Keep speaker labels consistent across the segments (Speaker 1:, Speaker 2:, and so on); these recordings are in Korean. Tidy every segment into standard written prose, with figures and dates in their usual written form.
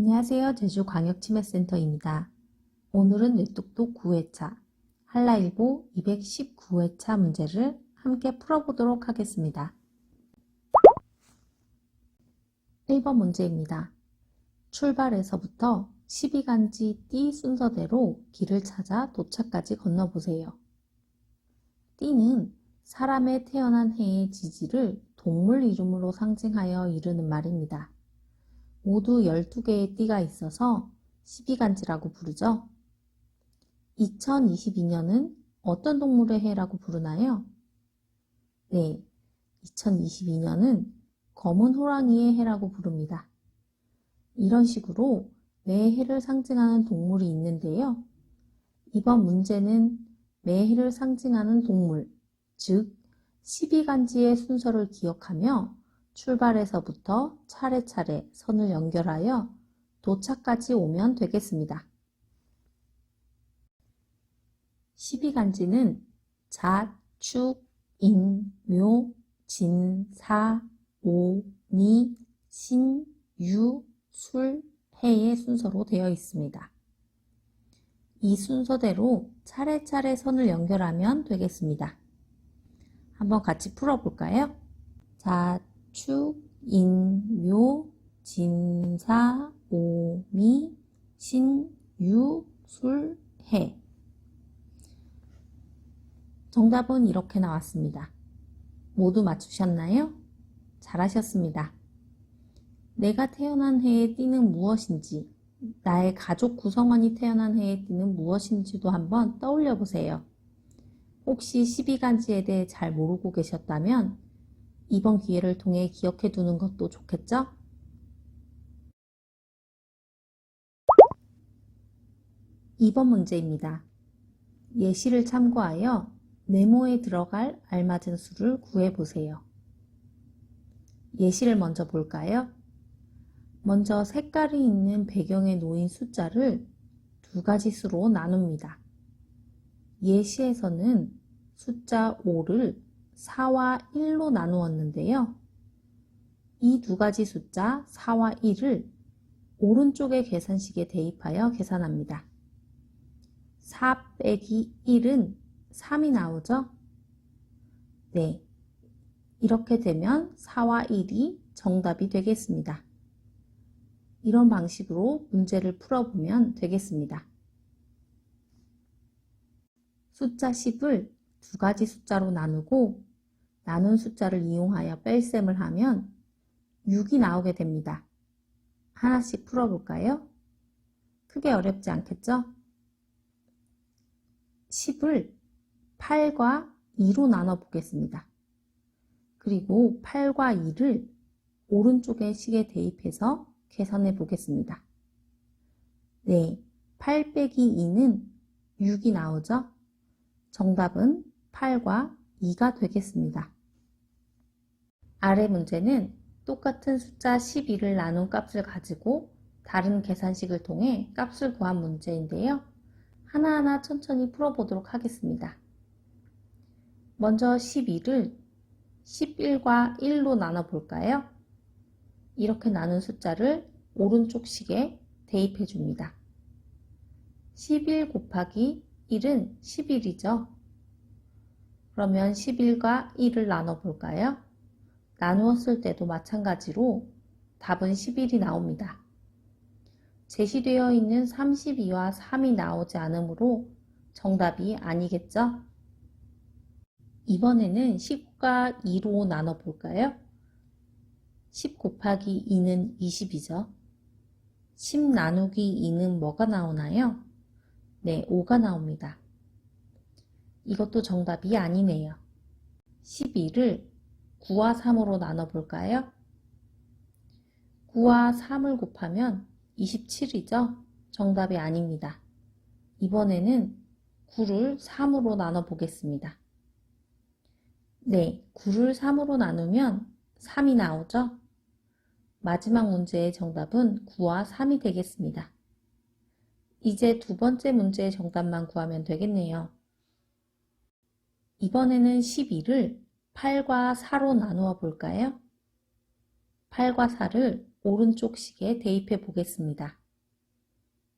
Speaker 1: 안녕하세요. 제주광역치매센터입니다. 오늘은 뇌똑똑 9회차, 한라일보 219회차 문제를 함께 풀어보도록 하겠습니다. 1번 문제입니다. 출발에서부터 12간지 띠 순서대로 길을 찾아 도착까지 건너보세요. 띠는 사람의 태어난 해의 지지를 동물 이름으로 상징하여 이르는 말입니다. 모두 12개의 띠가 있어서 12간지라고 부르죠. 2022년은 어떤 동물의 해라고 부르나요? 네, 2022년은 검은 호랑이의 해라고 부릅니다. 이런 식으로 매해를 상징하는 동물이 있는데요. 이번 문제는 매해를 상징하는 동물, 즉 12간지의 순서를 기억하며 출발에서부터 차례차례 선을 연결하여 도착까지 오면 되겠습니다. 12간지는 잣, 축, 인, 묘, 진, 사, 오, 미, 신, 유, 술, 해의 순서로 되어 있습니다. 이 순서대로 차례차례 선을 연결하면 되겠습니다. 한번 같이 풀어볼까요? 잣, 축, 인, 묘, 진, 사, 오, 미, 신, 유, 술, 해. 정답은 이렇게 나왔습니다. 모두 맞추셨나요? 잘하셨습니다. 내가 태어난 해의 띠는 무엇인지, 나의 가족 구성원이 태어난 해의 띠는 무엇인지도 한번 떠올려 보세요. 혹시 12간지에 대해 잘 모르고 계셨다면 이번 기회를 통해 기억해 두는 것도 좋겠죠? 이번 문제입니다. 예시를 참고하여 네모에 들어갈 알맞은 수를 구해보세요. 예시를 먼저 볼까요? 먼저 색깔이 있는 배경에 놓인 숫자를 두 가지 수로 나눕니다. 예시에서는 숫자 5를 4와 1로 나누었는데요. 이 두 가지 숫자 4와 1을 오른쪽의 계산식에 대입하여 계산합니다. 4 빼기 1은 3이 나오죠? 네, 이렇게 되면 4와 1이 정답이 되겠습니다. 이런 방식으로 문제를 풀어보면 되겠습니다. 숫자 10을 두 가지 숫자로 나누고 나눈 숫자를 이용하여 뺄셈을 하면 6이 나오게 됩니다. 하나씩 풀어볼까요? 크게 어렵지 않겠죠? 10을 8과 2로 나눠 보겠습니다. 그리고 8과 2를 오른쪽의 식에 대입해서 계산해 보겠습니다. 네, 8 빼기 2는 6이 나오죠? 정답은 8과 2가 되겠습니다. 아래 문제는 똑같은 숫자 12를 나눈 값을 가지고 다른 계산식을 통해 값을 구한 문제인데요. 하나하나 천천히 풀어보도록 하겠습니다. 먼저 12를 11과 1로 나눠 볼까요? 이렇게 나눈 숫자를 오른쪽 식에 대입해 줍니다. 11 곱하기 1은 11이죠. 그러면 11과 1을 나눠 볼까요? 나누었을 때도 마찬가지로 답은 11이 나옵니다. 제시되어 있는 32와 3이 나오지 않으므로 정답이 아니겠죠? 이번에는 10과 2로 나눠 볼까요? 10 곱하기 2는 20이죠. 10 나누기 2는 뭐가 나오나요? 네, 5가 나옵니다. 이것도 정답이 아니네요. 12를 9와 3으로 나눠 볼까요? 9와 3을 곱하면 27이죠? 정답이 아닙니다. 이번에는 9를 3으로 나눠 보겠습니다. 네, 9를 3으로 나누면 3이 나오죠? 마지막 문제의 정답은 9와 3이 되겠습니다. 이제 두 번째 문제의 정답만 구하면 되겠네요. 이번에는 12를 8과 4로 나누어 볼까요? 8과 4를 오른쪽 식에 대입해 보겠습니다.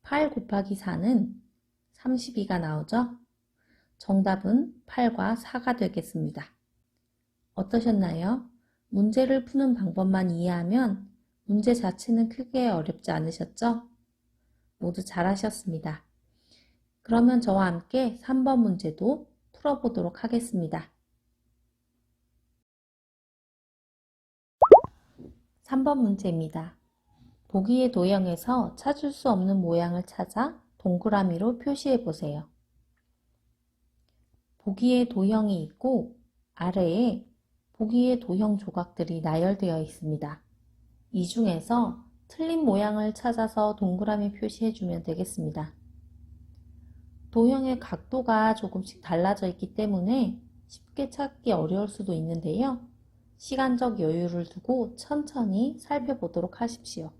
Speaker 1: 8 곱하기 4는 32가 나오죠? 정답은 8과 4가 되겠습니다. 어떠셨나요? 문제를 푸는 방법만 이해하면 문제 자체는 크게 어렵지 않으셨죠? 모두 잘하셨습니다. 그러면 저와 함께 3번 문제도 풀어보도록 하겠습니다. 3번 문제입니다. 보기의 도형에서 찾을 수 없는 모양을 찾아 동그라미로 표시해 보세요. 보기의 도형이 있고 아래에 보기의 도형 조각들이 나열되어 있습니다. 이 중에서 틀린 모양을 찾아서 동그라미 표시해 주면 되겠습니다. 도형의 각도가 조금씩 달라져 있기 때문에 쉽게 찾기 어려울 수도 있는데요. 시간적 여유를 두고 천천히 살펴보도록 하십시오.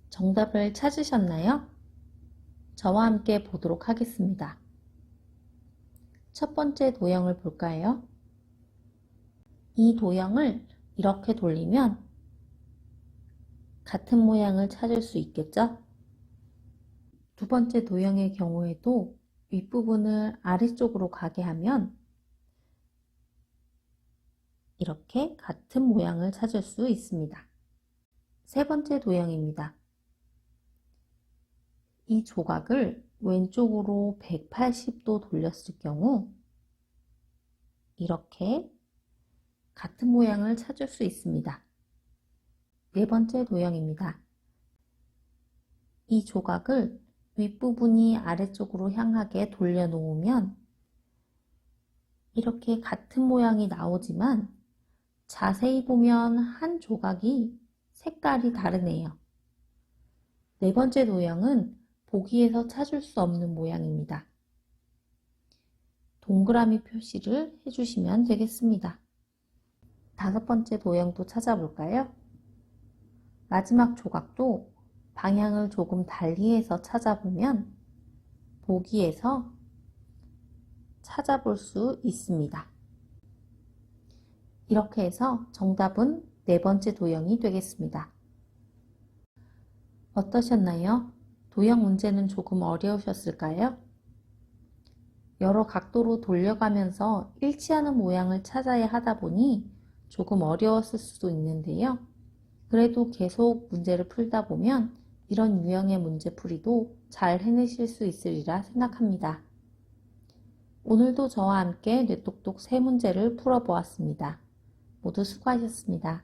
Speaker 1: 정답을 찾으셨나요? 저와 함께 보도록 하겠습니다. 첫 번째 도형을 볼까요? 이 도형을 이렇게 돌리면 같은 모양을 찾을 수 있겠죠? 두 번째 도형의 경우에도 윗부분을 아래쪽으로 가게 하면 이렇게 같은 모양을 찾을 수 있습니다. 세 번째 도형입니다. 이 조각을 왼쪽으로 180도 돌렸을 경우 이렇게 같은 모양을 찾을 수 있습니다. 네 번째 도형입니다. 이 조각을 윗부분이 아래쪽으로 향하게 돌려놓으면 이렇게 같은 모양이 나오지만 자세히 보면 한 조각이 색깔이 다르네요. 네 번째 도형은 보기에서 찾을 수 없는 모양입니다. 동그라미 표시를 해주시면 되겠습니다. 다섯 번째 도형도 찾아볼까요? 마지막 조각도 방향을 조금 달리해서 찾아보면 보기에서 찾아볼 수 있습니다. 이렇게 해서 정답은 네 번째 도형이 되겠습니다. 어떠셨나요? 도형 문제는 조금 어려우셨을까요? 여러 각도로 돌려가면서 일치하는 모양을 찾아야 하다 보니 조금 어려웠을 수도 있는데요. 그래도 계속 문제를 풀다 보면 이런 유형의 문제풀이도 잘 해내실 수 있으리라 생각합니다. 오늘도 저와 함께 뇌똑똑 세 문제를 풀어보았습니다. 모두 수고하셨습니다.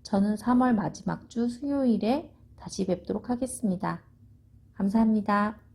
Speaker 1: 저는 3월 마지막 주 수요일에 다시 뵙도록 하겠습니다. 감사합니다.